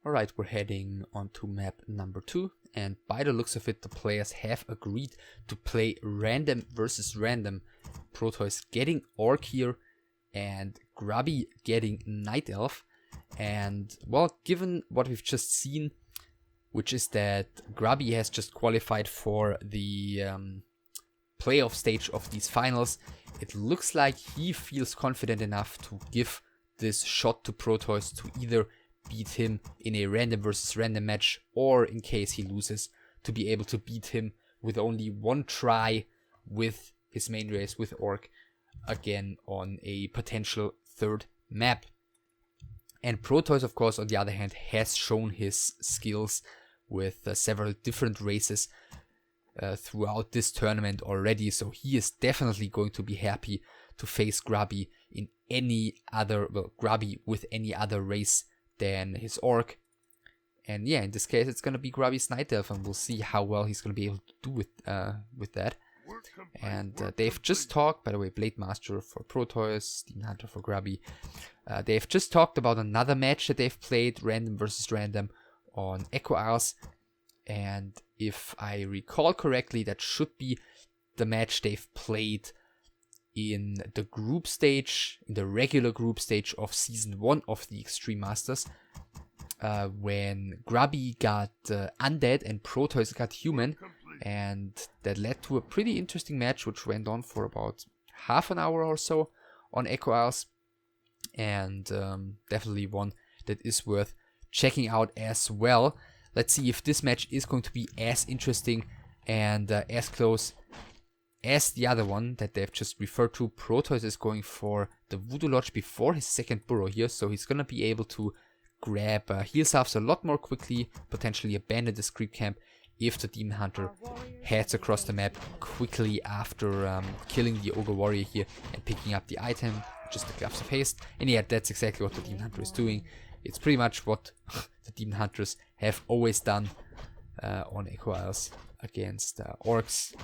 Alright, we're heading on to map number 2, and by the looks of it, the players have agreed to play random versus random. Protois getting Orc here, and Grubby getting Night Elf. And, well, given what we've just seen, which is that Grubby has just qualified for the playoff stage of these finals, it looks like he feels confident enough to give this shot to Protois to either beat him in a random versus random match, or in case he loses, to be able to beat him with only one try with his main race with Orc again on a potential third map. And Protois, of course, on the other hand, has shown his skills with several different races throughout this tournament already, so he is definitely going to be happy to face Grubby in any other, well, Grubby with any other race than his Orc. And yeah, in this case it's gonna be Grubby's Night Elf, and we'll see how well he's gonna be able to do with that. And they've just talked, by the way, Blade Master for Protois, Demon Hunter for Grubby. They've just talked about another match that they've played, random versus random, on Echo Isles. And if I recall correctly, that should be the match they've played in the group stage, in the regular group stage of Season 1 of the Extreme Masters, when Grubby got Undead and Protois got Human, and that led to a pretty interesting match which went on for about half an hour or so on Echo Isles, and definitely one that is worth checking out as well. Let's see if this match is going to be as interesting and as close as the other one that they've just referred to. Protois is going for the Voodoo Lodge before his second burrow here, so he's going to be able to grab heal salves a lot more quickly, potentially abandon this creep camp if the Demon Hunter heads across the map quickly after killing the Ogre Warrior here and picking up the item, which is the Gloves of Haste. And yeah, that's exactly what the Demon Hunter is doing. It's pretty much what the Demon Hunters have always done on Echo Isles against Orcs.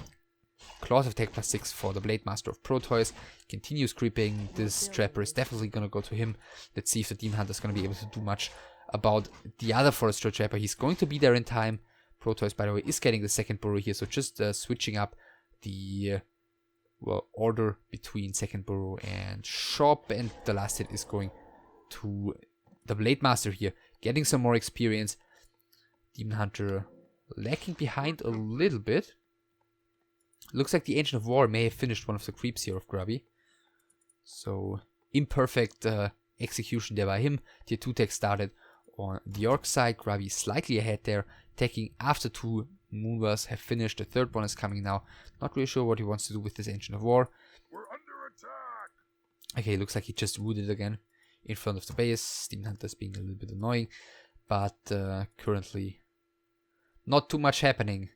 Claws of Attack +6 for the Blade Master of Protois. Continues creeping. This Trapper is definitely going to go to him. Let's see if the Demon Hunter is going to be able to do much about the other Forester Trapper. He's going to be there in time. Protois, by the way, is getting the second burrow here, so just switching up the order between second burrow and shop, and the last hit is going to the Blade Master here, getting some more experience. Demon Hunter lacking behind a little bit. Looks like the Ancient of War may have finished one of the creeps here of Grubby. So, imperfect execution there by him. Tier 2 tech started on the Orc side. Grubby slightly ahead there, taking after 2 Moonwells have finished. The third one is coming now. Not really sure what he wants to do with this Ancient of War. We're under attack. Okay, looks like he just rooted again in front of the base. Demon Hunter's being a little bit annoying, but currently not too much happening.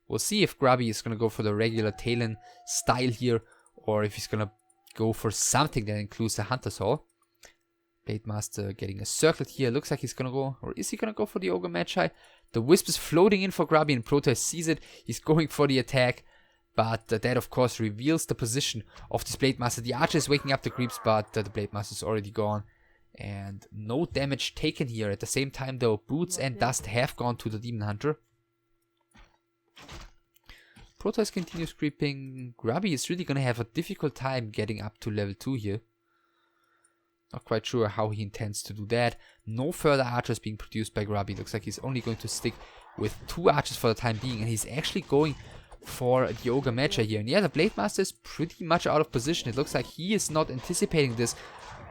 We'll see if Grubby is going to go for the regular Talon style here, or if he's going to go for something that includes a Hunter's Hall. Blade Master getting a circlet here. Looks like he's going to go, or is he going to go for the Ogre Magi? The Wisp is floating in for Grubby, and Protois sees it. He's going for the attack, but that of course reveals the position of this Blade Master. The Archer is waking up the creeps, but the Blade Master is already gone. And no damage taken here. At the same time though, Boots and Dust have gone to the Demon Hunter. Protois continues creeping. Grubby is really going to have a difficult time getting up to level 2 here. Not quite sure how he intends to do that. No further archers being produced by Grubby. Looks like he's only going to stick with 2 archers for the time being. And he's actually going for the Ogre Magi here. And yeah, the Blade Master is pretty much out of position. It looks like he is not anticipating this.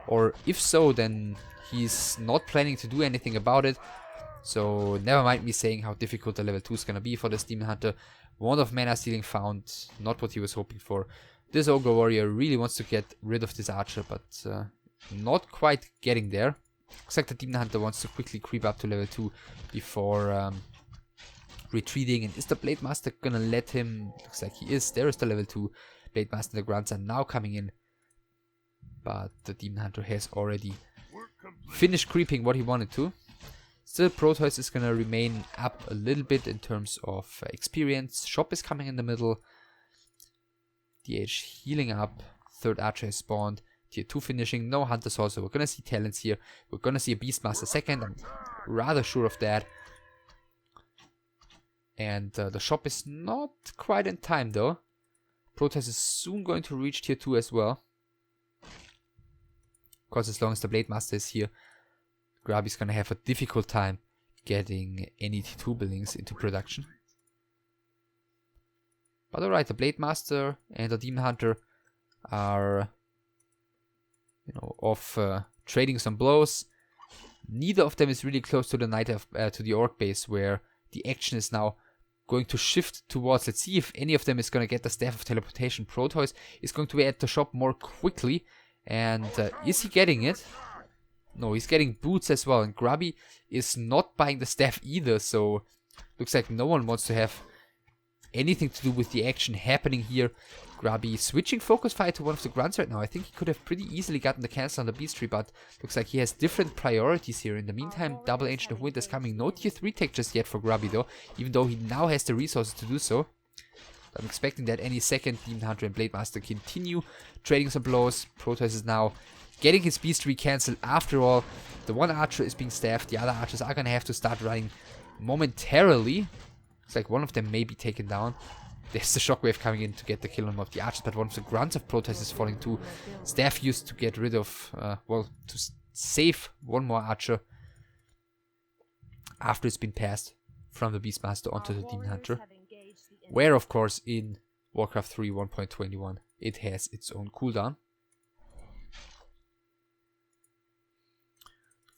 Or if so, then he's not planning to do anything about it. So never mind me saying how difficult the level 2 is going to be for this Demon Hunter. Wand of Mana Stealing found, not what he was hoping for. This Ogre Warrior really wants to get rid of this Archer, but not quite getting there. Looks like the Demon Hunter wants to quickly creep up to level 2 before retreating. And is the Blade Master gonna let him? Looks like he is. There is the level 2 Blade Master. The grunts are now coming in, but the Demon Hunter has already finished creeping what he wanted to. Still, Protois is going to remain up a little bit in terms of experience. Shop is coming in the middle. DH healing up. Third Archer has spawned. Tier 2 finishing. No Hunter's Hall, so we're going to see talents here. We're going to see a Beastmaster second. I'm rather sure of that. And the shop is not quite in time though. Protois is soon going to reach tier 2 as well. Of course, as long as the Blade Master is here, Grubby's gonna have a difficult time getting any tier 2 buildings into production. But alright, the Blade Master and the Demon Hunter are, you know, off trading some blows. Neither of them is really close to the to the Orc base, where the action is now going to shift towards. Let's see if any of them is going to get the Staff of Teleportation. Protois is going to be at the shop more quickly. And is he getting it? No, he's getting boots as well. And Grubby is not buying the staff either. So looks like no one wants to have anything to do with the action happening here. Grubby switching focus fire to one of the grunts right now. I think he could have pretty easily gotten the cancel on the beast tree, but looks like he has different priorities here. In the meantime, double Ancient of Wind is coming. No tier 3 tech just yet for Grubby though, even though he now has the resources to do so. I'm expecting that any second Demon Hunter and Blade Master continue trading some blows. Protois is now getting his beast tree cancelled. After all, the one archer is being staffed. The other archers are gonna have to start running momentarily. It's like one of them may be taken down. There's the shockwave coming in to get the kill on one of the archers, but one of the grunts of Protois is falling too. Staff used to get rid of, well, to save one more archer after it's been passed from the Beastmaster onto the Demon Hunter. Where, of course, in Warcraft 3 1.21, it has its own cooldown.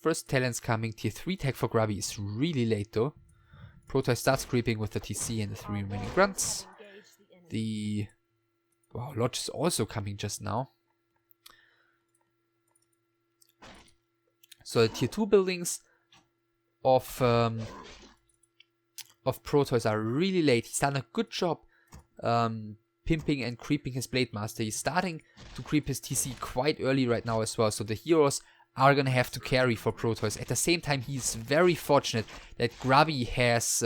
First talents coming. Tier 3 tech for Grubby is really late though. Protois starts creeping with the TC and the 3 remaining grunts. The Lodge is also coming just now. So the tier 2 buildings of Protois are really late. He's done a good job pimping and creeping his Blade Master. He's starting to creep his TC quite early right now as well. So the heroes are gonna have to carry for Protois. At the same time, he's very fortunate that Grubby has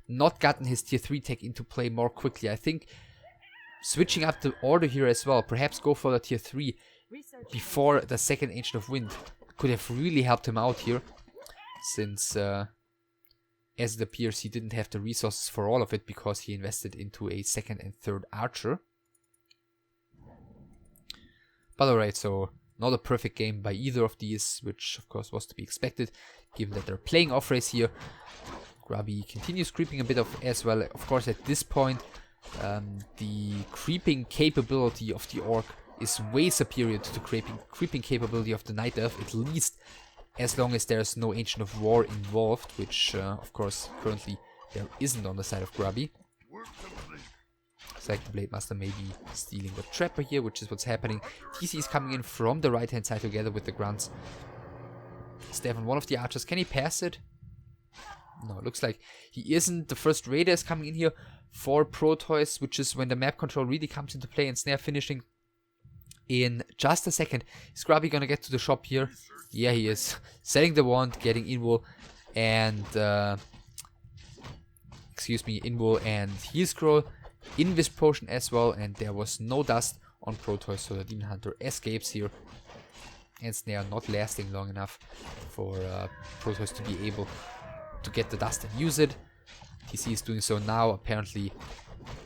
not gotten his tier 3 tech into play more quickly. I think switching up the order here as well, perhaps go for the tier 3 before the second Ancient of Wind, could have really helped him out here, since as it appears he didn't have the resources for all of it because he invested into a second and third archer. But alright, so not a perfect game by either of these, which of course was to be expected, given that they're playing off race here. Grubby continues creeping a bit as well. Of course, at this point, the creeping capability of the Orc is way superior to the creeping capability of the Night Elf, at least as long as there's no Ancient of War involved, which of course currently there isn't on the side of Grubby. It's like the Blade Master may be stealing the Trapper here, which is what's happening. TC is coming in from the right hand side together with the grunts. Stefan, one of the archers, can he pass it? No, it looks like he isn't. The first Raider is coming in here for Protois, which is when the map control really comes into play, and Snare finishing in just a second. Is Grubby gonna get to the shop here? Yeah, he is. Setting the wand, getting Invul and Invul and Heal Scroll, Invis Potion as well, and there was no dust on Protois, so the Demon Hunter escapes here. And Snare not lasting long enough for Protois to be able to get the dust and use it. TC is doing so now, apparently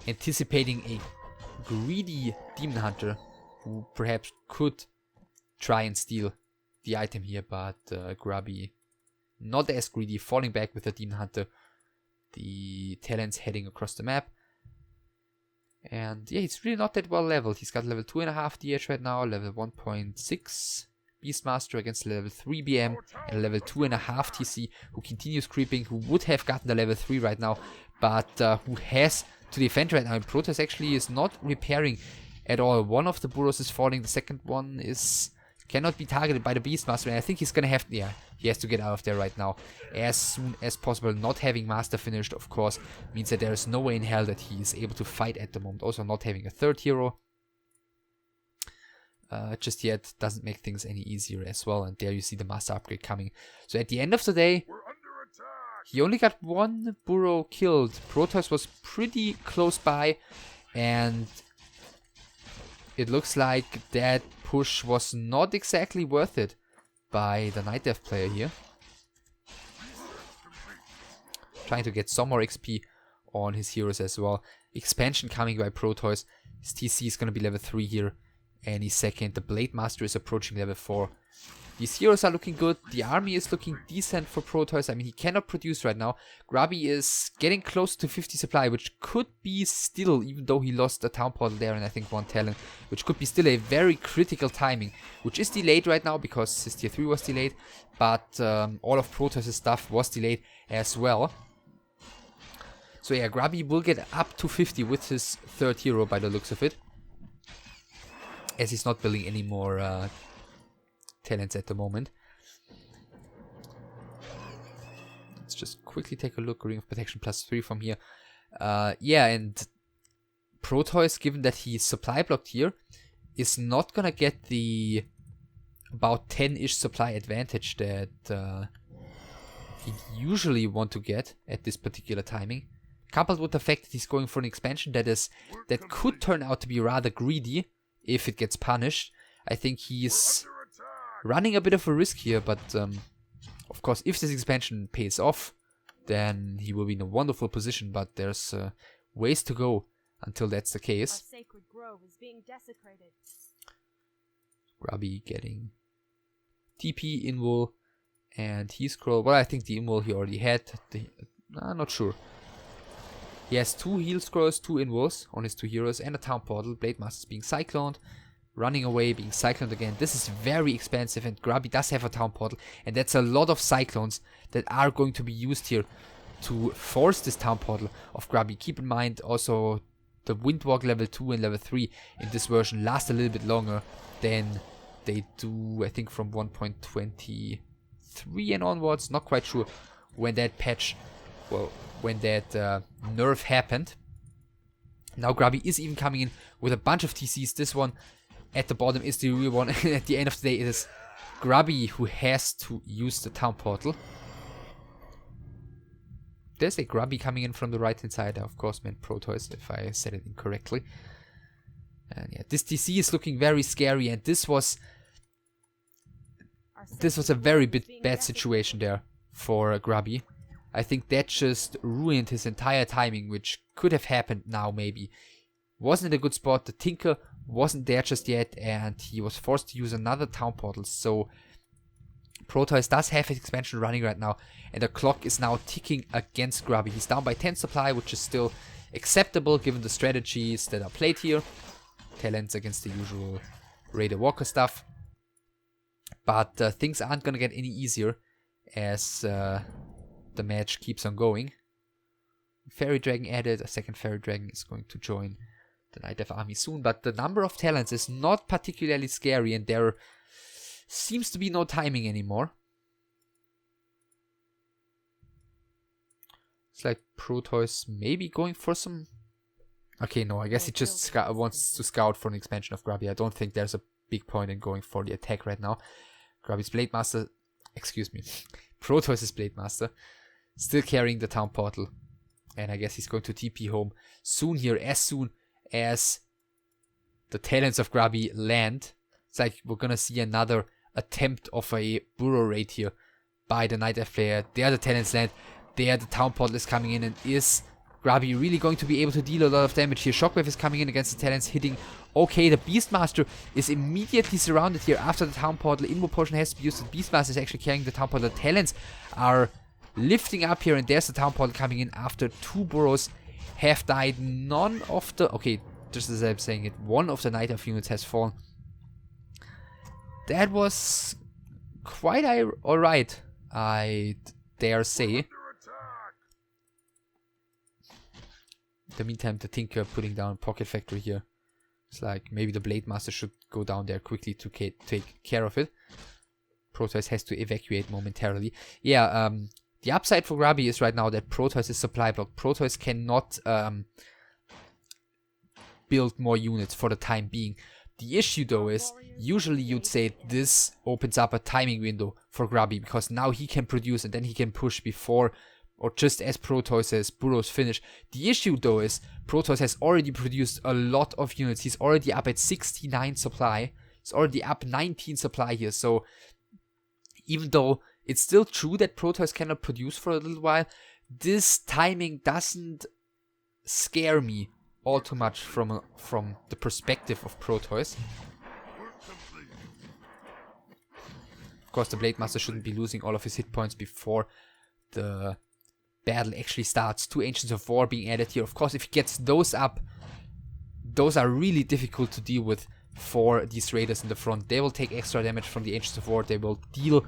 anticipating a greedy Demon Hunter who perhaps could try and steal the item here, but Grubby not as greedy, falling back with the Demon Hunter. The talents heading across the map. And yeah, he's really not that well leveled. He's got level 2.5 DH right now, level 1.6 Beastmaster against level 3 BM and level 2.5 TC, who continues creeping, who would have gotten the level 3 right now, but who has to defend right now. And Protois actually is not repairing at all. One of the burrows is falling, the second one cannot be targeted by the Beastmaster, and I think he's gonna have, yeah, he has to get out of there right now as soon as possible. Not having Master finished, of course, means that there is no way in hell that he is able to fight at the moment. Also, not having a third hero just yet doesn't make things any easier as well, and there you see the Master upgrade coming. So at the end of the day, he only got one burrow killed. Protois was pretty close by, and it looks like that push was not exactly worth it by the Night Elf player here. trying to get some more XP on his heroes as well. Expansion coming by Protois. His TC is going to be level 3 here any second. The Blade Master is approaching level 4. These heroes are looking good. The army is looking decent for Protois. I mean, he cannot produce right now. Grubby is getting close to 50 supply, which could be still, even though he lost a town portal there and I think 1 talent, which could be still a very critical timing, which is delayed right now because his tier 3 was delayed, but all of Protois' stuff was delayed as well. So yeah, Grubby will get up to 50 with his 3rd hero by the looks of it, as he's not building any more talents at the moment. Let's just quickly take a look. Ring of Protection +3 from here. Yeah, and Protois, given that he's supply blocked here, is not gonna get the about 10-ish supply advantage that he usually want to get at this particular timing. Coupled with the fact that he's going for an expansion that could turn out to be rather greedy if it gets punished. I think he's running a bit of a risk here, but of course, if this expansion pays off, then he will be in a wonderful position, but there's ways to go until that's the case. Our sacred grove is being desecrated. Grubby getting TP, Invul, and he scroll. Well, I think the Invul he already had. I'm not sure. He has 2 heal scrolls, 2 Invuls on his 2 heroes, and a town portal. Blade Master's being cycloned. Running away, being cycloned again. This is very expensive, and Grubby does have a town portal, and that's a lot of cyclones that are going to be used here to force this town portal of Grubby. Keep in mind also the Windwalk level 2 and level 3 in this version last a little bit longer than they do, I think, from 1.23 and onwards. Not quite sure when that patch, well, when that nerf happened. Now Grubby is even coming in with a bunch of TCs. This one at the bottom is the real one. At the end of the day, it is Grubby who has to use the town portal. There's a Grubby coming in from the right hand side. I of course meant Protois if I said it incorrectly. And yeah, this TC is looking very scary, and this was a very bad situation there for Grubby. I think that just ruined his entire timing, which could have happened now maybe. Wasn't in a good spot. The Tinker wasn't there just yet, and he was forced to use another town portal. So Protois does have his expansion running right now, and the clock is now ticking against Grubby. He's down by 10 supply, which is still acceptable given the strategies that are played here. Talents against the usual Raider Walker stuff. But things aren't gonna get any easier as the match keeps on going. Fairy Dragon added. A second Fairy Dragon is going to join the Night Elf army soon, but the number of talents is not particularly scary, and there seems to be no timing anymore. It's like Protois maybe going for some... Okay, no, I guess he just wants to scout for an expansion of Grubby. I don't think there's a big point in going for the attack right now. Grubby's Blade Master... Excuse me. Protois' Blade Master still carrying the town portal. And I guess he's going to TP home soon here, as soon as the talents of Grubby land. It's like we're gonna see another attempt of a burrow raid here by the Night Elf player. There the talents land. There the town portal is coming in, and is Grubby really going to be able to deal a lot of damage here? Shockwave is coming in against the talents, hitting. Okay, the Beastmaster is immediately surrounded here after the town portal. Invo potion has to be used. The Beastmaster is actually carrying the town portal. The talents are lifting up here, and there's the town portal coming in after 2 burrows have died. None of the... Okay, just as I'm saying it, one of the Night Elf units has fallen. That was quite alright, I dare say. In the meantime, the Tinker putting down Pocket Factory here. It's like maybe the Blade Master should go down there quickly to take care of it. Protois has to evacuate momentarily. Yeah, the upside for Grubby is right now that Protois is supply blocked. Protois cannot build more units for the time being. The issue though is, usually you'd say this opens up a timing window for Grubby, because now he can produce and then he can push before or just as Protois' burrows finish. The issue though is, Protois has already produced a lot of units. He's already up at 69 supply. He's already up 19 supply here. So even though it's still true that Protois cannot produce for a little while, this timing doesn't scare me all too much from the perspective of Protois. Of course, the Blade Master shouldn't be losing all of his hit points before the battle actually starts. 2 Ancients of War being added here. Of course, if he gets those up, those are really difficult to deal with for these raiders in the front. They will take extra damage from the Ancients of War. They will deal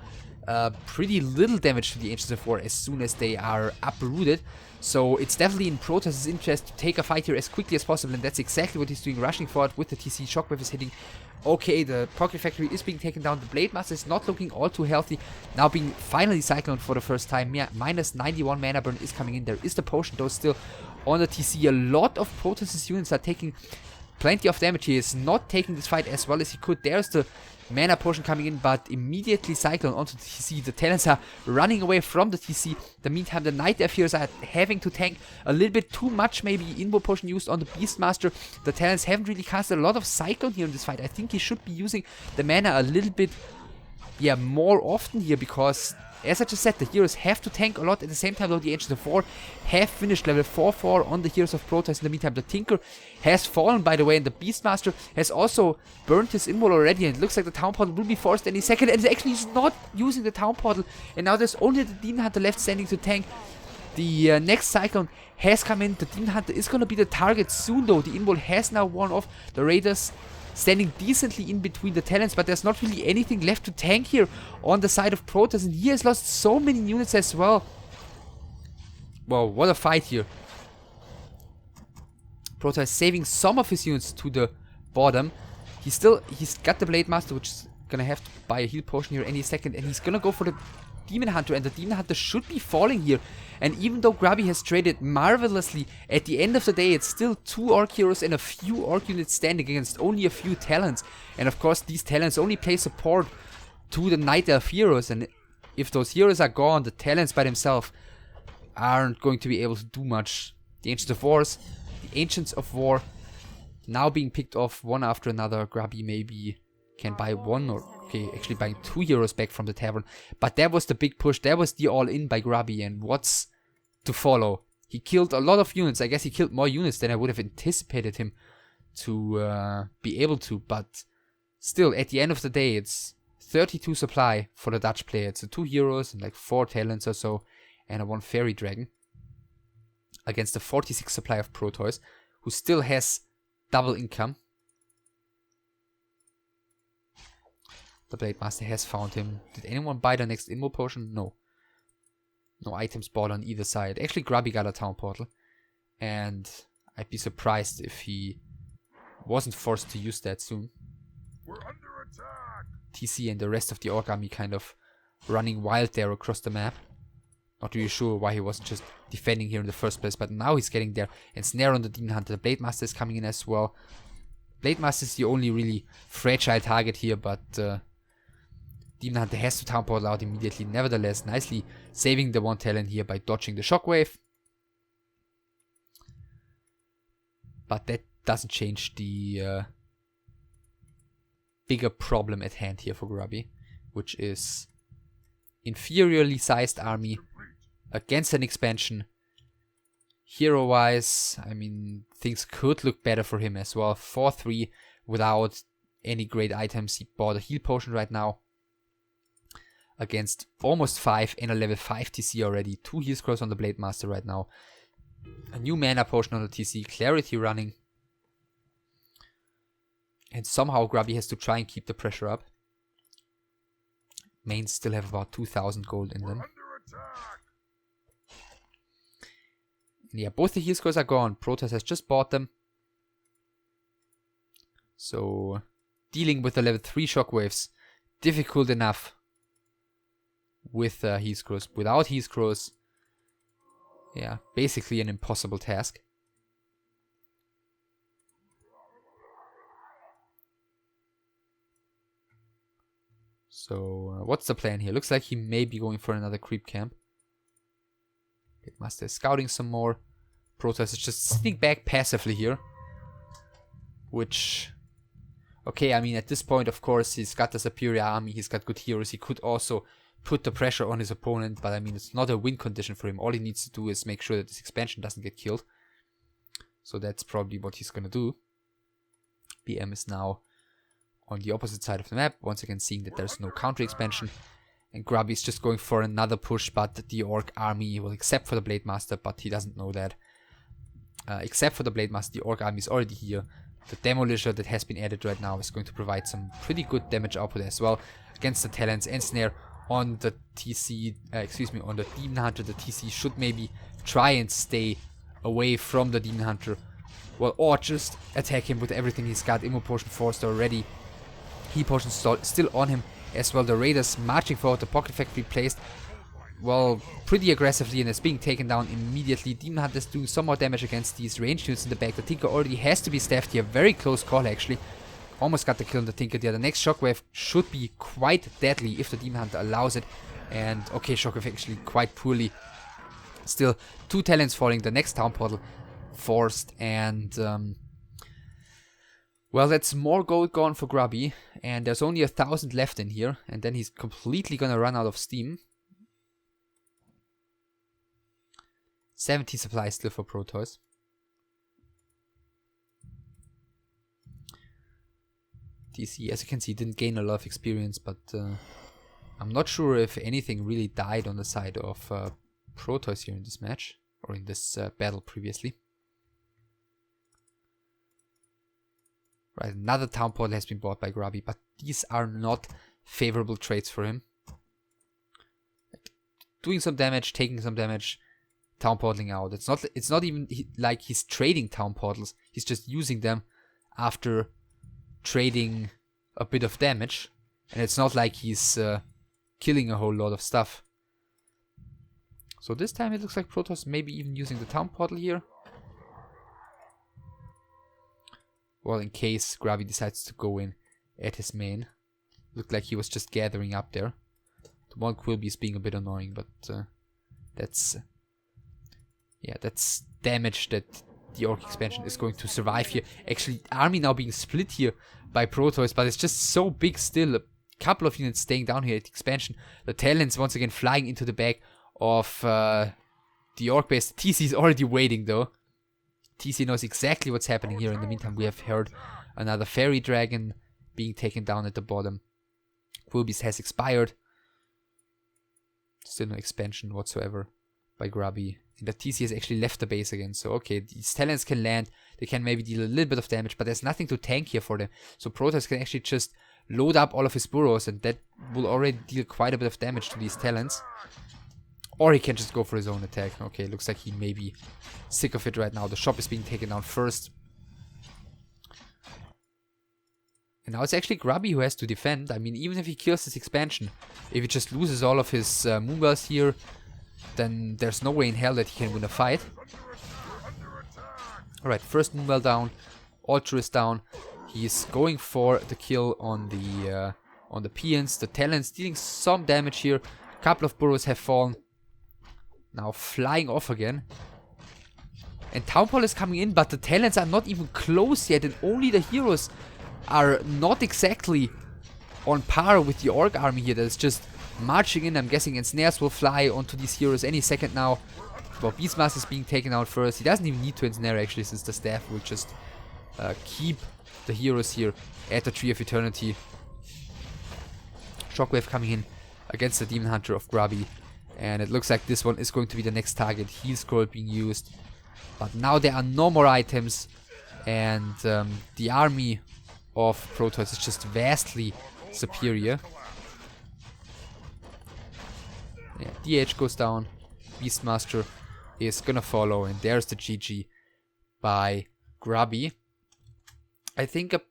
pretty little damage to the Ancients of War as soon as they are uprooted. So it's definitely in Protoss' interest to take a fight here as quickly as possible, and that's exactly what he's doing, rushing for it with the TC. Shockwave is hitting. Okay, the Pocket Factory is being taken down. The Blade Master is not looking all too healthy. Now being finally cycloned for the first time. Yeah, minus 91 mana burn is coming in. There is the potion though still on the TC. A lot of Protoss' units are taking plenty of damage. He is not taking this fight as well as he could. There's the mana potion coming in, but immediately cyclone onto the TC. The Talons are running away from the TC. In the meantime, the Night Fears are having to tank a little bit too much, maybe Invo potion used on the Beastmaster. The Talons haven't really casted a lot of cyclone here in this fight. I think he should be using the mana a little bit, yeah, more often here, because as I just said, the heroes have to tank a lot. At the same time, though, the Ancients of War have finished level 4-4 on the heroes of Protoss. In the meantime, the Tinker has fallen, by the way, and the Beastmaster has also burned his invul already, and it looks like the Town Portal will be forced any second, and actually he's not using the Town Portal, and now there's only the Demon Hunter left standing to tank. The next Cyclone has come in. The Demon Hunter is going to be the target soon, though. The invul has now worn off. The Raiders standing decently in between the Talons, but there's not really anything left to tank here on the side of Protoss, and he has lost so many units as well. Wow, what a fight here. Protoss is saving some of his units to the bottom. He's got the Blade Master, which is gonna have to buy a heal potion here any second, and he's gonna go for the Demon Hunter, and the Demon Hunter should be falling here. And even though Grubby has traded marvelously, at the end of the day it's still 2 Orc Heroes and a few Orc units standing against only a few Talons. And of course these Talons only play support to the Night Elf heroes, and if those heroes are gone, the Talons by themselves aren't going to be able to do much. The Ancients of War now being picked off one after another. Grubby maybe can buy one, or okay, actually buying 2 heroes back from the tavern. But that was the big push. That was the all-in by Grubby, and what's to follow? He killed a lot of units. I guess he killed more units than I would have anticipated him to be able to. But still, at the end of the day, it's 32 supply for the Dutch player. It's 2 heroes and like 4 Talents or so, and a 1 Fairy Dragon against the 46 supply of Protois, who still has double income. The Blade Master has found him. Did anyone buy the next Invo potion? No. No items bought on either side. Actually, Grubby got a Town Portal, and I'd be surprised if he wasn't forced to use that soon. We're under attack. TC and the rest of the Orc army kind of running wild there across the map. Not really sure why he wasn't just defending here in the first place, but now he's getting there. And Snare on the Demon Hunter. The Blade Master is coming in as well. Blade Master is the only really fragile target here, but Demon Hunter has to Town Portal out immediately. Nevertheless, nicely saving the 1 Talon here by dodging the Shockwave. But that doesn't change the bigger problem at hand here for Grubby, which is inferiorly sized army against an expansion. Hero-wise, I mean, things could look better for him as well. 4-3 without any great items. He bought a heal potion right now against almost 5 and a level 5 TC already. 2 heal scrolls on the Blade Master right now. A new mana potion on the TC. Clarity running. And somehow Grubby has to try and keep the pressure up. Mains still have about 2,000 gold in them. And yeah, both the heal scrolls are gone. Protoss has just bought them. So, dealing with the level 3 shockwaves, difficult enough with heal scrolls. Without heal scrolls, yeah, basically an impossible task. So, what's the plan here? Looks like he may be going for another creep camp. Master is scouting some more. Protoss is just sitting back passively here. Which, okay, I mean, at this point, of course, he's got the superior army, he's got good heroes. He could also put the pressure on his opponent, but I mean, it's not a win condition for him. All he needs to do is make sure that this expansion doesn't get killed. So that's probably what he's gonna do. BM is now on the opposite side of the map, once again seeing that there's no counter expansion. And Grubby is just going for another push, but the Orc army will accept for the Blade Master, but he doesn't know that. Except for the Blade Master, the Orc army is already here. The Demolisher that has been added right now is going to provide some pretty good damage output as well against the Talons and Snare on the TC, on the Demon Hunter. The TC should maybe try and stay away from the Demon Hunter, well, or just attack him with everything he's got. Immo Potion forced already. Heat Potion still on him as well. The Raiders marching forward. The Pocket Factory placed, well, pretty aggressively and is being taken down immediately. Demon Hunter is doing some more damage against these ranged units in the back. The Tinker already has to be staffed here. Very close call actually. Almost got the kill on the Tinker there. The next Shockwave should be quite deadly if the Demon Hunter allows it. And okay, Shockwave actually quite poorly. Still, 2 Talons falling. The next Town Portal forced, and well, that's more gold gone for Grubby, and there's only 1,000 left in here, and then he's completely gonna run out of steam. 70 supplies still for Protois. DC, as you can see, didn't gain a lot of experience, but I'm not sure if anything really died on the side of Protois here in this match, or in this battle previously. Right, another Town Portal has been bought by Grubby, but these are not favorable trades for him. Doing some damage, taking some damage, Town Portaling out. It's not even like he's trading Town Portals. He's just using them after trading a bit of damage, and it's not like he's killing a whole lot of stuff. So this time it looks like Protoss maybe even using the Town Portal here. Well, in case Grubby decides to go in at his main. Looked like he was just gathering up there. The one Quilby is being a bit annoying, but that's damage that the Orc expansion is going to survive here. Actually, army now being split here by Protoss, but it's just so big still. A couple of units staying down here at the expansion. The Talons once again flying into the back of the Orc base. TC is already waiting though. TC knows exactly what's happening here. In the meantime, we have heard another Fairy Dragon being taken down at the bottom. Quilby's has expired. Still no expansion whatsoever by Grubby. And the TC has actually left the base again. So okay, these Talons can land. They can maybe deal a little bit of damage, but there's nothing to tank here for them. So Protoss can actually just load up all of his burrows, and that will already deal quite a bit of damage to these Talons. Or he can just go for his own attack. Okay, looks like he may be sick of it right now. The shop is being taken down first. And now it's actually Grubby who has to defend. I mean, even if he kills this expansion, if he just loses all of his Moonbells here, then there's no way in hell that he can win a fight. Alright, first Moonbell down. Altruist down. He's going for the kill on the Peons. The Talons dealing some damage here. A couple of burrows have fallen. Now flying off again. And Townfall is coming in, but the Talons are not even close yet, and only the heroes are not exactly on par with the Orc army here that is just marching in, I'm guessing, and snares will fly onto these heroes any second now. Well, Beastmaster is being taken out first. He doesn't even need to ensnare actually, since the staff will just keep the heroes here at the Tree of Eternity. Shockwave coming in against the Demon Hunter of Grubby. And it looks like this one is going to be the next target. Heal Scroll being used. But now there are no more items. And the army of Protoss is just superior. Yeah, DH goes down. Beastmaster is gonna follow. And there's the GG by Grubby. I think a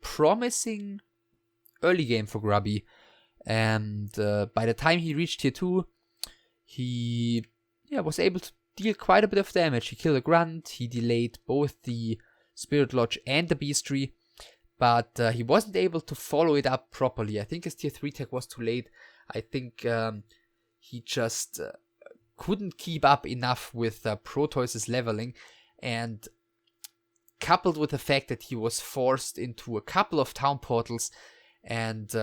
promising early game for Grubby. And by the time he reached tier 2, he was able to deal quite a bit of damage. He killed a Grunt, he delayed both the Spirit Lodge and the Beastry, but he wasn't able to follow it up properly. I think his tier 3 tech was too late. I think he just couldn't keep up enough with Protoss' leveling, and coupled with the fact that he was forced into a couple of town portals, and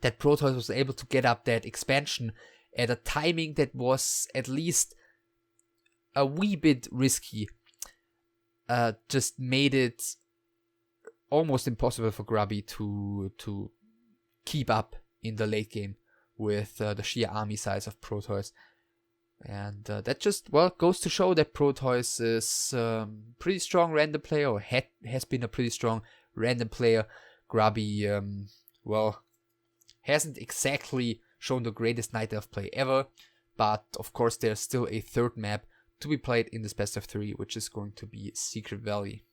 that Protois was able to get up that expansion at a timing that was at least a wee bit risky, just made it almost impossible for Grubby to keep up in the late game with the sheer army size of Protois. And that just, well, goes to show that Protois is pretty strong random player, or has been a pretty strong random player. Grubby, well, hasn't exactly shown the greatest night of play ever, but of course there's still a third map to be played in this best of 3, which is going to be Secret Valley.